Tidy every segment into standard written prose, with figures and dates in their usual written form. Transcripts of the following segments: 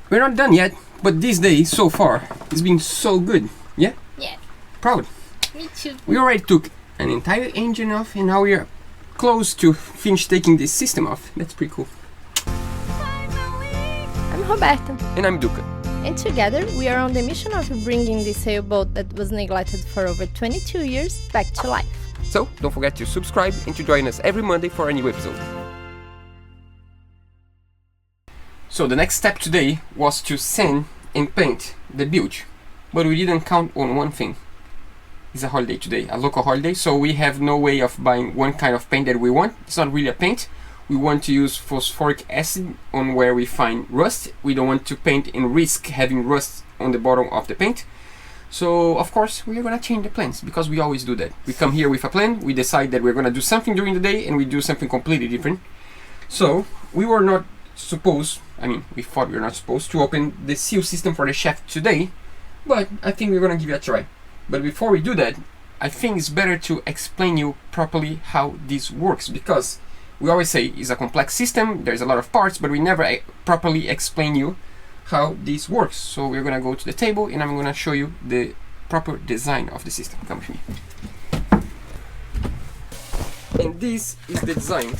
We're not done yet, but this day so far has been so good. Yeah? Yeah. Proud. Me too. We already took an entire engine off and now we are close to finish taking this system off. That's pretty cool. I'm Roberta. And I'm Duca. And together we are on the mission of bringing this sailboat that was neglected for over 22 years back to life. So don't forget to subscribe and to join us every Monday for a new episode. So the next step today was to sand and paint the bilge, but we didn't count on one thing. It's a holiday today, a local holiday, so we have no way of buying one kind of paint that we want. It's not really a paint. We want to use phosphoric acid on where we find rust. We don't want to paint and risk having rust on the bottom of the paint. So of course we are gonna change the plans, because we always do that. We come here with a plan, we decide that we're gonna do something during the day, and we do something completely different. So we were not supposed, we thought we were not supposed to open the seal system for the shaft today, but I think we're gonna give it a try. But before we do that, I think it's better to explain you properly how this works, because we always say it's a complex system, there's a lot of parts, but we never properly explain you how this works. So we're gonna go to the table and I'm gonna show you the proper design of the system. Come with me. And this is the design.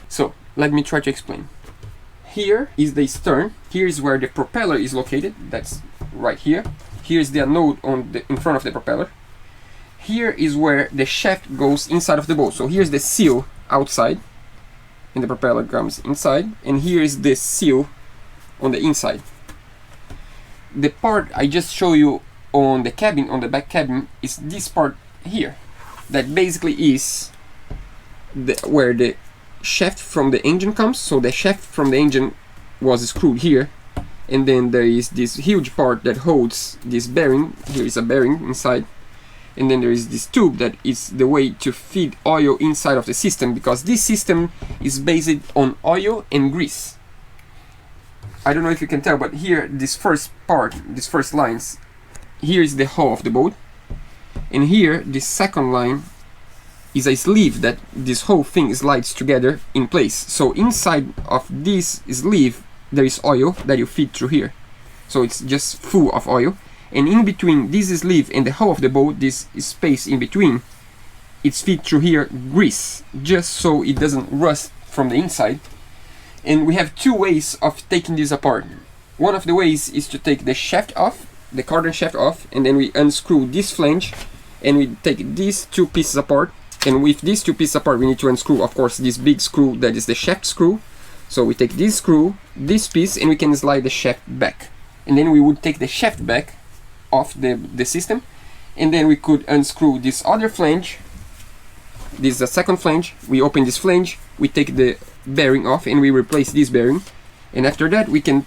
So let me try to explain. Here is the stern. Here is where the propeller is located. That's right here. Here is the node in front of the propeller. Here is where the shaft goes inside of the boat. So here's the seal outside, and the propeller comes inside. And here is the seal on the inside. The part I just show you on the cabin, on the back cabin, is this part here. That basically is where the shaft from the engine comes. So the shaft from the engine was screwed here, and then there is this huge part that holds this bearing. Here is a bearing inside, and then there is this tube that is the way to feed oil inside of the system, because this system is based on oil and grease. I don't know if you can tell, but here, this first part, these first lines, here is the hull of the boat, and here this second line is a sleeve that this whole thing slides together in place. So inside of this sleeve there is oil that you feed through here, so it's just full of oil. And in between this sleeve and the hull of the boat, this space in between, it's feed through here grease, just so it doesn't rust from the inside. And we have two ways of taking this apart. One of the ways is to take the shaft off, the cardan shaft off, and then we unscrew this flange and we take these two pieces apart. And with these two pieces apart, we need to unscrew, of course, this big screw that is the shaft screw. So we take this screw, this piece, and we can slide the shaft back. And then we would take the shaft back off the system, and then we could unscrew this other flange. This is the second flange. We open this flange, we take the bearing off, and we replace this bearing. And after that, we can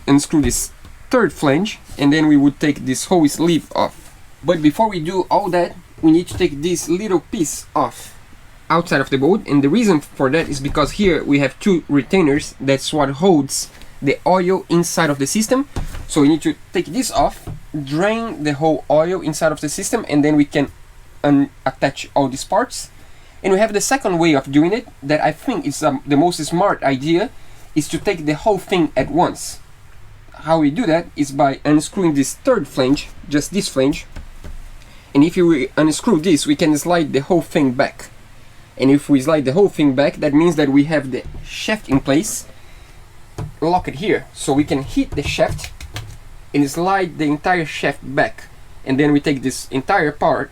unscrew this third flange, and then we would take this whole sleeve off. But before we do all that, we need to take this little piece off outside of the boat, and the reason for that is because here we have two retainers. That's what holds the oil inside of the system. So we need to take this off, drain the whole oil inside of the system, and then we can attach all these parts. And we have the second way of doing it that I think is the most smart idea, is to take the whole thing at once. How we do that is by unscrewing this third flange, just this flange. And if you unscrew this, we can slide the whole thing back. And if we slide the whole thing back, that means that we have the shaft in place, lock it here, so we can hit the shaft and slide the entire shaft back. And then we take this entire part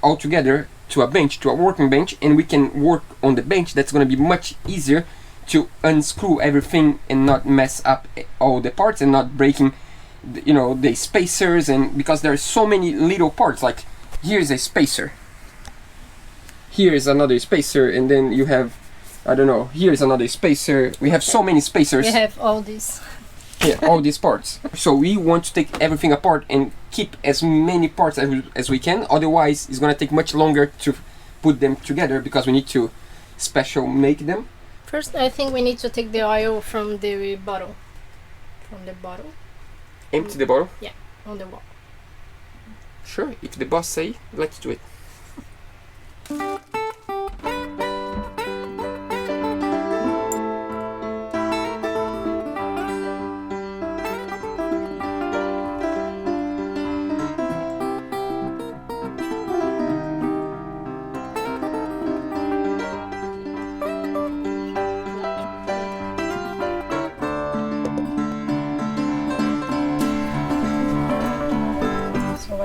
all together to a bench, to a working bench, and we can work on the bench. That's going to be much easier to unscrew everything and not mess up all the parts and not breaking the spacers. And because there are so many little parts, like here's a spacer, here is another spacer, and then you have, I don't know, here's another spacer. We have so many spacers. We have all this. Yeah, all these parts. So we want to take everything apart and keep as many parts as we can. Otherwise, it's gonna take much longer to put them together because we need to special make them. First, I think we need to take the oil from the bottle. From the bottle. Empty the bottle? Yeah, on the wall. Sure, if the boss say, let's do it.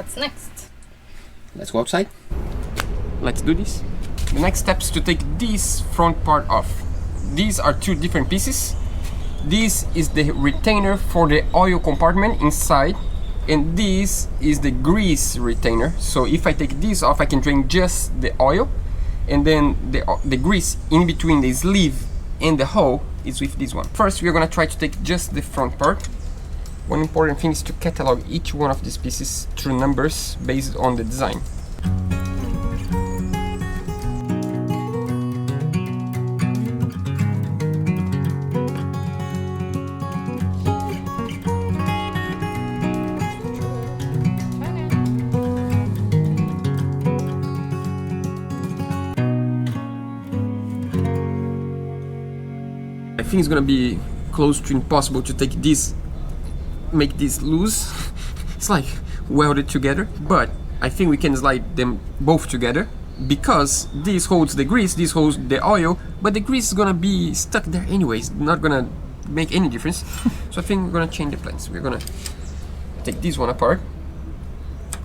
What's next? Let's go outside. Let's do this. The next step is to take this front part off. These are two different pieces. This is the retainer for the oil compartment inside, and this is the grease retainer. So if I take this off, I can drain just the oil, and then the grease in between the sleeve and the hole is with this one. First, we're gonna try to take just the front part. One important thing is to catalog each one of these pieces through numbers based on the design. I think it's gonna be close to impossible to take this, make this loose. It's like welded together, but I think we can slide them both together because this holds the grease, this holds the oil, but the grease is gonna be stuck there anyways, not gonna make any difference. So I think we're gonna change the plans. We're gonna take this one apart.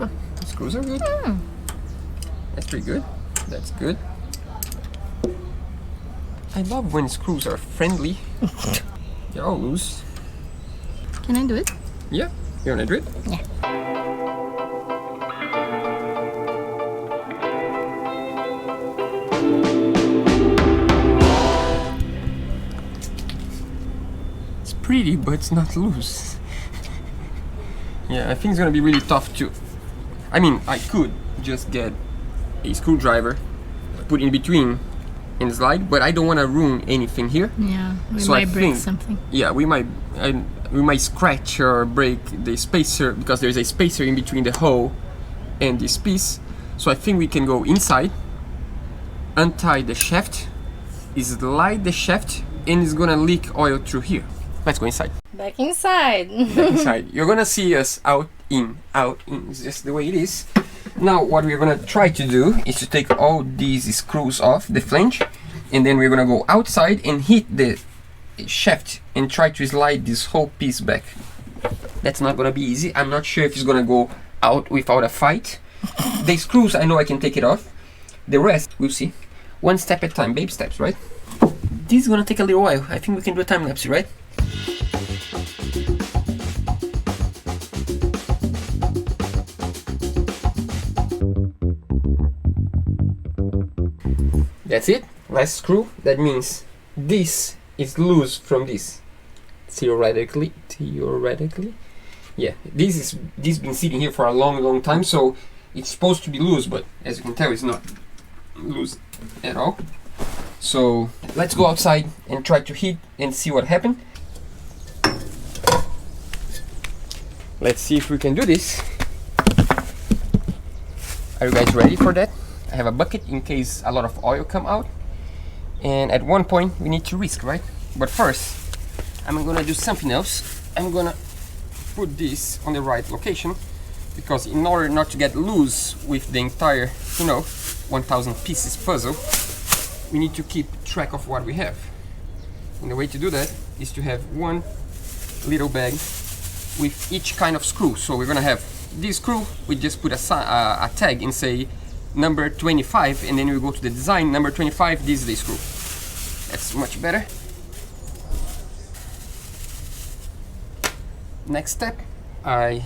Oh, the screws are good. That's pretty good. That's good. I love when screws are friendly. They're all loose. Can I do it? Yeah, you wanna do it? Yeah. It's pretty, but it's not loose. Yeah, I think it's gonna be really tough to... I mean, I could just get a screwdriver, put in between and slide, but I don't want to ruin anything here. Yeah, we So might I break think- something. Yeah, we might scratch or break the spacer because there's a spacer in between the hole and this piece. So I think we can go inside, untie the shaft, slide the shaft, and it's gonna leak oil through here. Let's go inside. Back inside. Inside. You're gonna see us out, in. It's just the way it is. Now what we're gonna try to do is to take all these screws off the flange, and then we're gonna go outside and hit the shaft and try to slide this whole piece back. That's not gonna be easy. I'm not sure if it's gonna go out without a fight. The screws, I know I can take it off. The rest, we'll see. One step at a time, baby steps, right? This is gonna take a little while. I think we can do a time lapse, right? That's it, last screw. That means this is loose from this. Theoretically. Yeah, this been sitting here for a long time, so it's supposed to be loose, but as you can tell, it's not loose at all. So let's go outside and try to hit and see what happened. Let's see if we can do this. Are you guys ready for that? I have a bucket in case a lot of oil come out, and at one point we need to risk, right? But first I'm gonna do something else. I'm gonna put this on the right location, because in order not to get loose with the entire 1000 pieces puzzle, we need to keep track of what we have, and the way to do that is to have one little bag with each kind of screw. So we're gonna have this screw, we just put a tag and say number 25, and then we go to the design, number 25, this is the screw. That's much better. Next step, I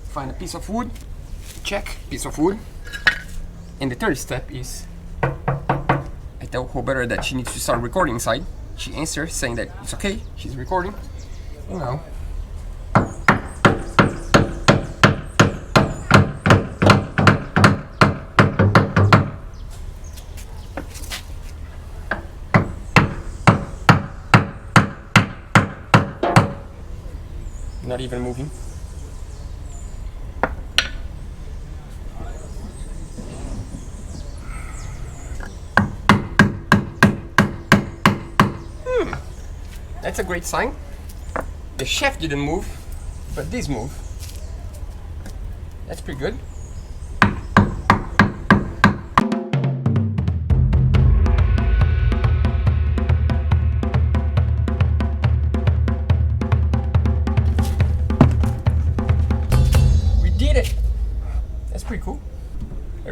find a piece of wood, check, piece of wood. And the third step is, I tell Roberta that she needs to start recording inside. She answers saying that it's okay, she's recording. Now, not even moving. That's a great sign. The shaft didn't move, but this moved. That's pretty good.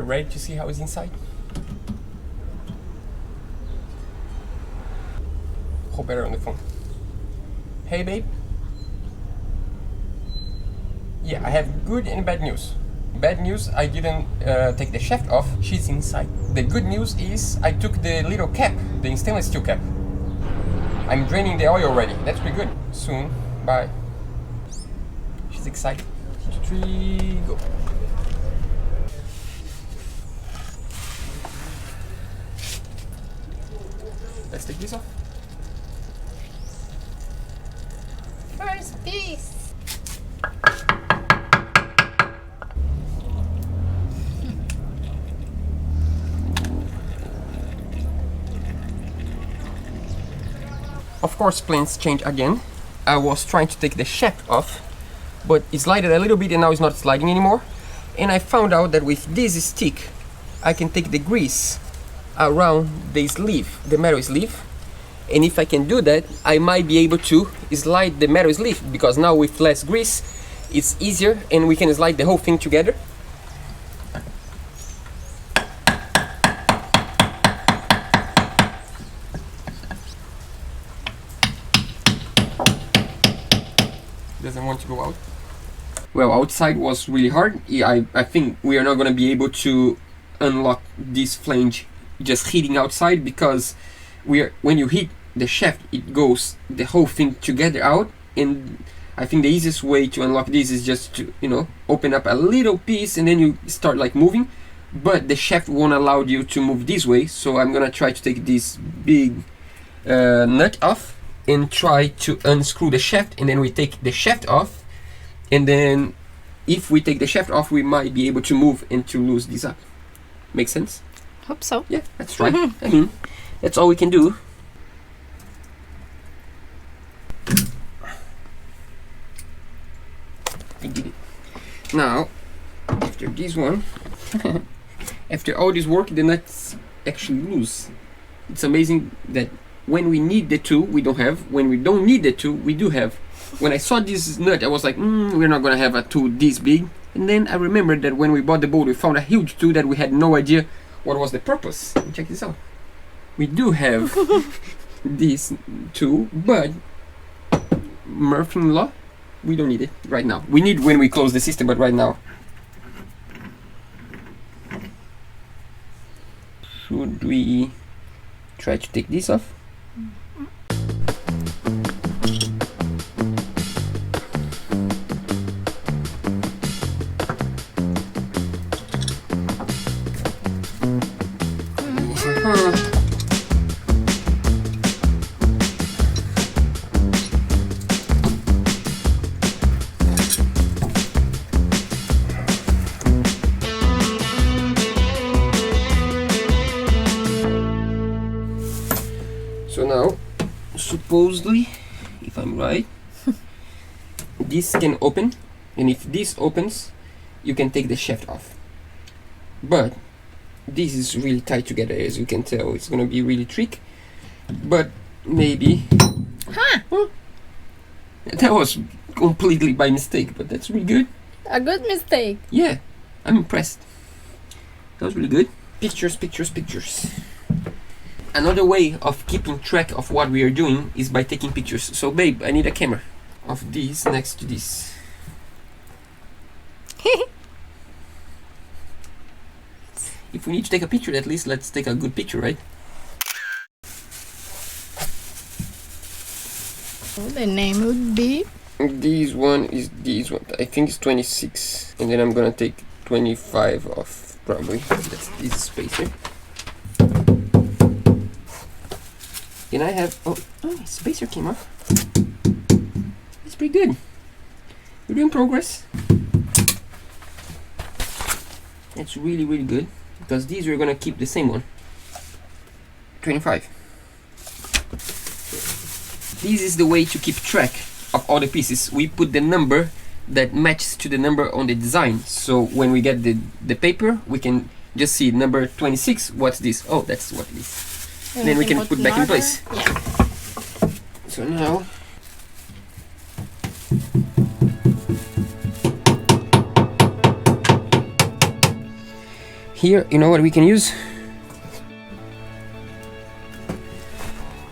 ready to see how it's inside? Roberta on the phone. Hey babe. Yeah, I have good and bad news. Bad news, I didn't take the shaft off. She's inside. The good news is I took the little cap, the stainless steel cap. I'm draining the oil already. That's pretty good. Soon. Bye. She's excited. 2, 3, go. Let's take this off. First piece. Of course, plans change again. I was trying to take the shaft off, but it slided a little bit and now it's not sliding anymore. And I found out that with this stick, I can take the grease around the sleeve, the metal sleeve. And if I can do that, I might be able to slide the metal sleeve, because now with less grease, it's easier and we can slide the whole thing together. Doesn't want to go out. Well, outside was really hard. Yeah, I think we are not going to be able to unlock this flange just hitting outside, because when you hit the shaft, it goes the whole thing together out. And I think the easiest way to unlock this is just to, open up a little piece and then you start like moving. But the shaft won't allow you to move this way, so I'm gonna try to take this big nut off and try to unscrew the shaft, and then we take the shaft off, and then if we take the shaft off we might be able to move and to loose this up. Make sense? Hope so. Yeah, let's try. I mean, that's all we can do. I did it. Now, after this one, after all this work, the nuts actually loose. It's amazing that when we need the tool, we don't have. When we don't need the tool, we do have. When I saw this nut, I was like, we're not gonna have a tool this big. And then I remembered that when we bought the boat, we found a huge tool that we had no idea what was the purpose. Check this out. We do have this tool, but Murphy-in-law, we don't need it right now. We need when we close the system, but right now. Should we try to take this off? So now, supposedly, if I'm right, this can open, and if this opens, you can take the shaft off. But this is really tight together, as you can tell. It's gonna be really tricky, but maybe. Huh. That was completely by mistake, but that's really good. A good mistake. Yeah, I'm impressed. That was really good. Pictures, pictures, pictures. Another way of keeping track of what we are doing is by taking pictures. So babe, I need a camera of this next to this. If we need to take a picture, at least let's take a good picture, right? The name would be? This one is this one. I think it's 26. And then I'm gonna take 25 off, probably. That's this spacer. Then I have, oh, spacer came off. It's pretty good. We're doing progress. It's really, really good, because these we're gonna keep the same one. 25. This is the way to keep track of all the pieces. We put the number that matches to the number on the design. So when we get the paper, we can just see number 26. What's this? Oh, that's what it is. And then we can put back in place. Yeah. So now, Here, you know what we can use?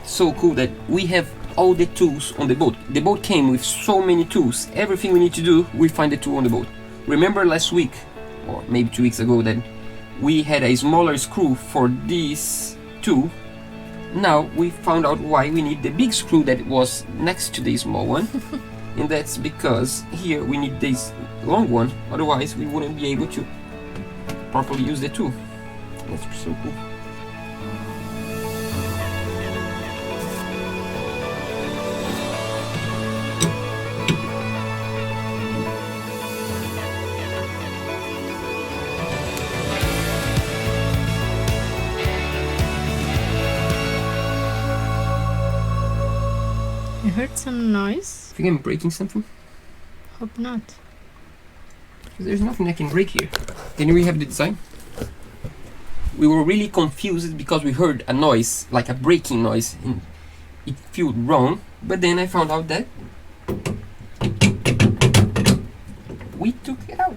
So cool that we have all the tools on the boat. The boat came with so many tools. Everything we need to do, we find the tool on the boat. Remember last week, or maybe 2 weeks ago, that we had a smaller screw for this tool. Now we found out why we need the big screw that was next to the small one. And that's because here we need this long one, otherwise we wouldn't be able to properly use the tool. That's so cool. I heard some noise. I think I'm breaking something. Hope not. There's nothing I can break here. Can we have the design? We were really confused because we heard a noise, like a breaking noise, and it felt wrong. But then I found out that we took it out.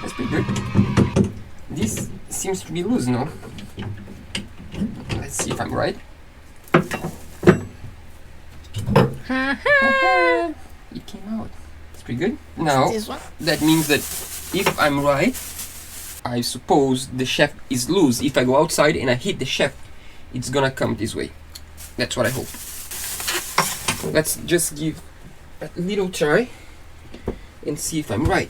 That's pretty good. This seems to be loose now. Let's see if I'm right. It came out. It's pretty good. Now, that means that if I'm right, I suppose the shaft is loose. If I go outside and I hit the shaft, it's gonna come this way. That's what I hope. Let's just give a little try and see if I'm right.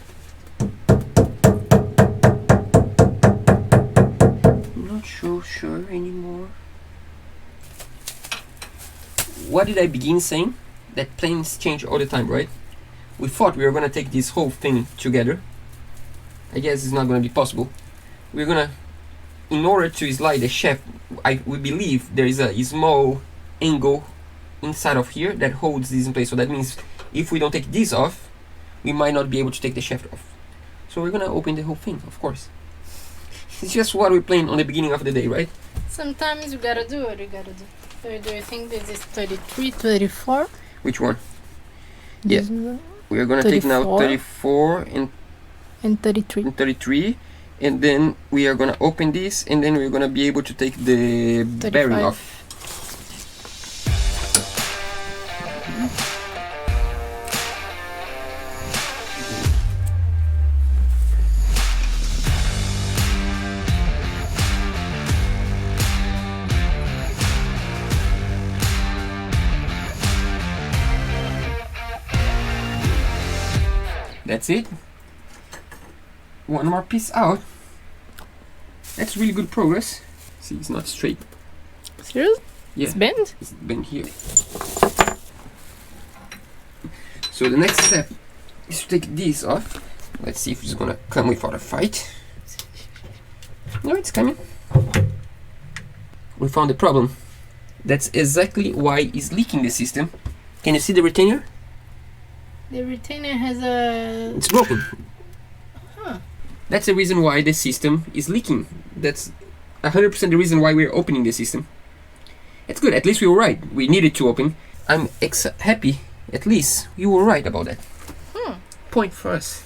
I'm not so sure anymore. What did I begin saying? That planes change all the time, right? We thought we were gonna take this whole thing together. I guess it's not gonna be possible. We're gonna, in order to slide the shaft, we believe there is a small angle inside of here that holds this in place. So that means if we don't take this off, we might not be able to take the shaft off. So we're gonna open the whole thing, of course. It's just what we planned on the beginning of the day, right? Sometimes you gotta do what you gotta do. So do you think this is 33, 34? Which one? This Yeah. We are gonna take now 34 and 33. and 33, and then we are gonna open this, and then we're gonna be able to take the 35. bearing off. That's it. One more piece out. That's really good progress. See, it's not straight. Seriously? Yeah. It's bent? It's bent here. So the next step is to take this off. Let's see if it's gonna come without a fight. No, it's coming. We found the problem. That's exactly why it's leaking the system. Can you see the retainer? The retainer has a... It's broken. Huh. That's the reason why the system is leaking. That's 100% the reason why we're opening the system. It's good, at least we were right. We needed to open. I'm happy, at least you were right about that. Point for us.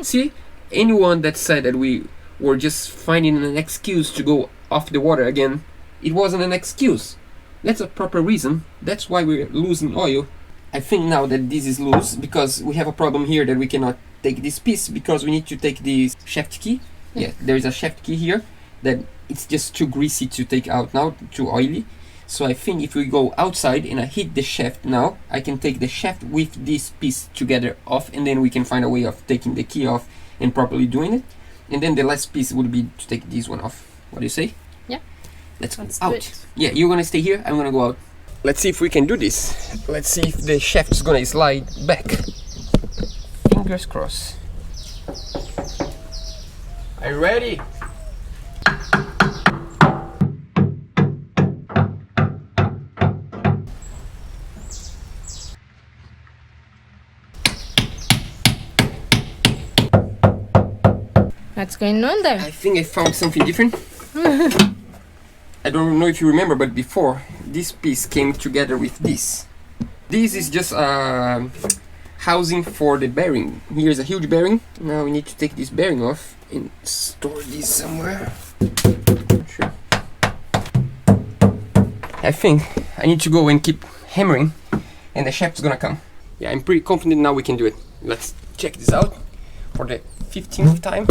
See, anyone that said that we were just finding an excuse to go off the water again, it wasn't an excuse. That's a proper reason. That's why we're losing oil. I think now that this is loose because we have a problem here that we cannot take this piece because we need to take this shaft key. Yeah, there is a shaft key here that it's just too greasy to take out now, too oily. So I think if we go outside and I hit the shaft now, I can take the shaft with this piece together off, and then we can find a way of taking the key off and properly doing it. And then the last piece would be to take this one off. What do you say? Yeah. Let's go Let's out. do it. Yeah, you're gonna stay here, I'm gonna go out. Let's see if we can do this. Let's see if the shaft is gonna slide back. Fingers crossed. Are you ready? What's going on there? I think I found something different. I don't know if you remember, but before, this piece came together with this. This is just a housing for the bearing. Here's a huge bearing. Now we need to take this bearing off and store this somewhere. Sure. I think I need to go and keep hammering and the shaft's gonna come. Yeah, I'm pretty confident now we can do it. Let's check this out for the 15th time.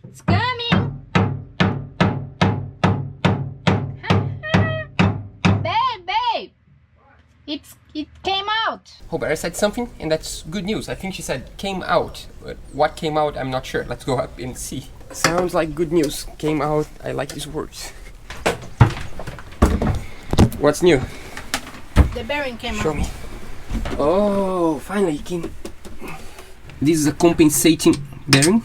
It's coming! Babe! It came out! Roberta said something and that's good news. I think she said came out, but what came out I'm not sure. Let's go up and see. Sounds like good news. Came out. I like these words. What's new? The bearing came out. Show me. Oh, finally it came. This is a compensating bearing.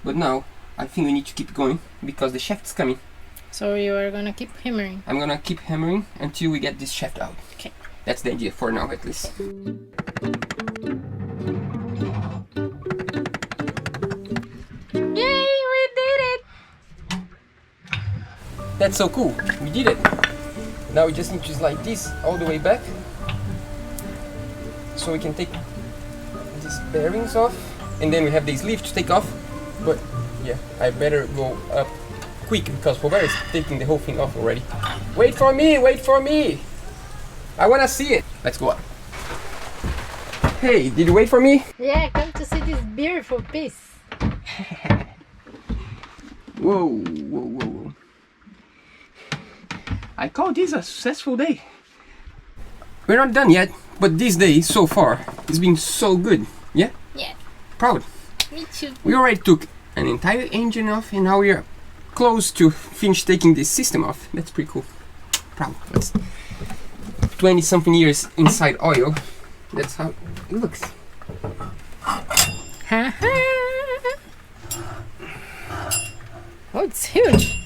But now I think we need to keep going because the shaft's coming. So you are gonna keep hammering? I'm gonna keep hammering until we get this shaft out. Okay. That's the idea for now at least. Yay, we did it! That's so cool. We did it. Now we just need to slide this all the way back so we can take these bearings off, and then we have the sleeve to take off. But yeah, I better go up quick because Roberta is taking the whole thing off already. Wait for me! Wait for me! I wanna see it. Let's go up. Hey, did you wait for me? Yeah, come to see this beautiful piece. Whoa, whoa, whoa, whoa. I call this a successful day. We're not done yet, but this day so far has been so good. Yeah? Yeah, Proud. me too. We already took an entire engine off and now we are close to finish taking this system off. That's pretty cool. Proud. That's 20 something years inside oil. That's how it looks. Oh, it's huge.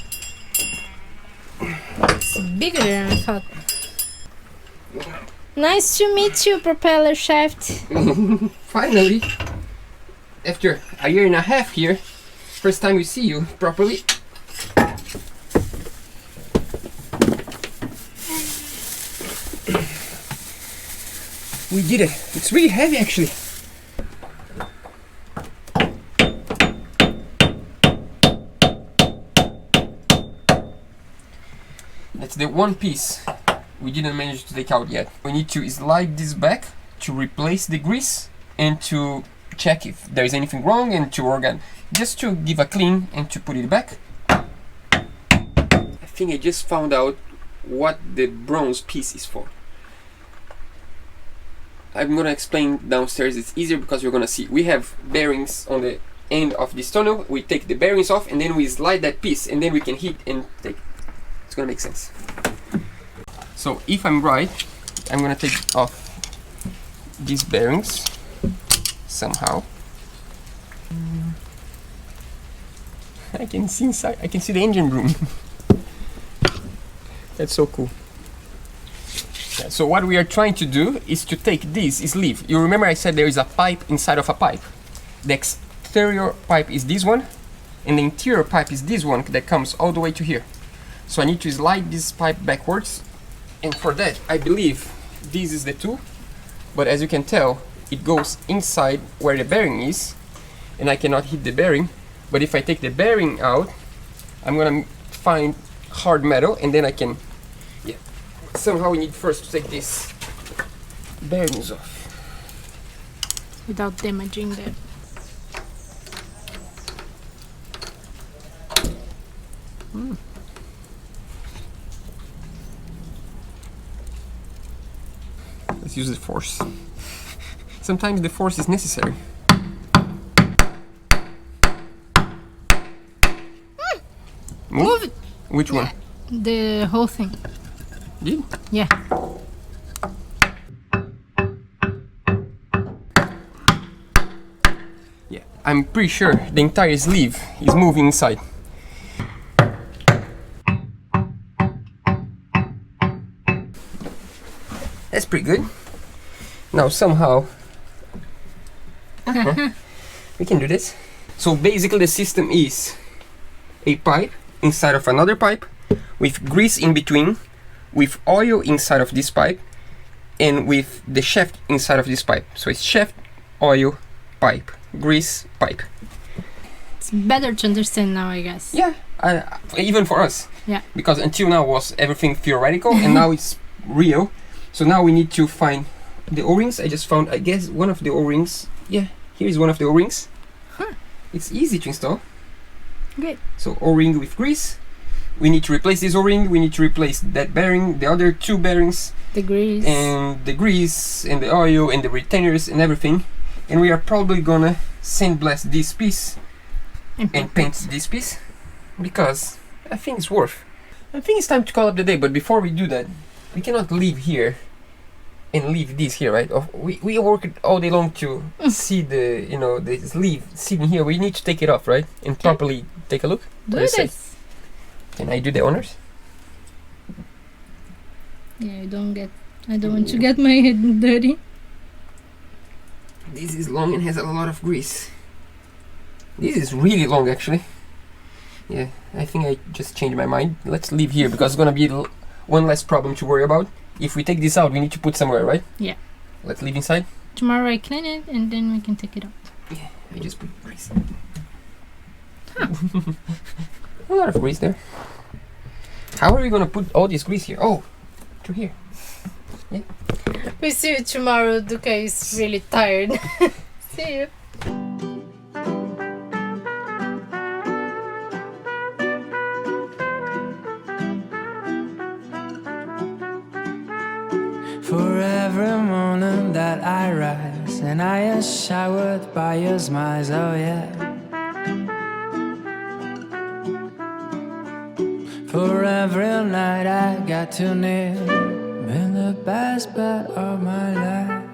It's bigger than I thought. Nice to meet you, Propeller Shaft. Finally, after a year and a half here, first time we see you properly. We did it. It's really heavy actually. That's the one piece we didn't manage to take out yet. We need to slide this back to replace the grease and to check if there is anything wrong and to organ, just to give a clean and to put it back. I think I just found out what the bronze piece is for. I'm gonna explain downstairs. It's easier because you're gonna see we have bearings on the end of this tunnel. We take the bearings off and then we slide that piece and then we can hit and take. It's gonna make sense. So if I'm right, I'm gonna take off these bearings somehow. I can see inside. I can see the engine room. That's so cool. Yeah, so what we are trying to do is to take this sleeve. You remember I said there is a pipe inside of a pipe. The exterior pipe is this one, and the interior pipe is this one that comes all the way to here. So I need to slide this pipe backwards, and for that I believe this is the tool, but as you can tell it goes inside where the bearing is, and I cannot hit the bearing. But if I take the bearing out, I'm gonna find hard metal, and then I can, yeah. Somehow we need first to take this bearings off. Without damaging them. Let's use the force. Sometimes the force is necessary. Move it. Which one? The whole thing. Did? Yeah. Yeah. I'm pretty sure the entire sleeve is moving inside. That's pretty good. Now somehow we can do this. So basically the system is a pipe inside of another pipe, with grease in between, with oil inside of this pipe, and with the shaft inside of this pipe. So it's shaft, oil, pipe, grease, pipe. It's better to understand now, I guess. Yeah, even for us. Yeah. Because until now was everything theoretical, and now it's real. So now we need to find the O-rings. I just found, I guess, one of the O-rings. Yeah, here is one of the O-rings. Huh. It's easy to install. Good. So O-ring with grease. We need to replace this O-ring. We need to replace that bearing, the other two bearings, The grease. and the grease, and the oil, and the retainers, and everything. And we are probably gonna sandblast this piece and paint this piece, because I think it's worth. I think it's time to call up the day, but before we do that, we cannot leave here and leave this here, right? We worked all day long to see the, you know, the sleeve sitting here. We need to take it off, right? And properly take a look. Do What do you say? this. Can I do the honors? Yeah, I don't want to get my head dirty. This is long and has a lot of grease. This is really long, actually. Yeah, I think I just changed my mind. Let's leave here, because it's gonna be one less problem to worry about. If we take this out, we need to put somewhere, right? Yeah. Let's leave inside. Tomorrow I clean it and then we can take it out. Yeah, I just put grease. Huh. A lot of grease there. How are we gonna put all this grease here? Oh, to here. Yeah. We see you tomorrow. Duca is really tired. See you. For every morning that I rise and I am showered by your smiles, oh yeah. For every night I got to kneel in the best bed of my life.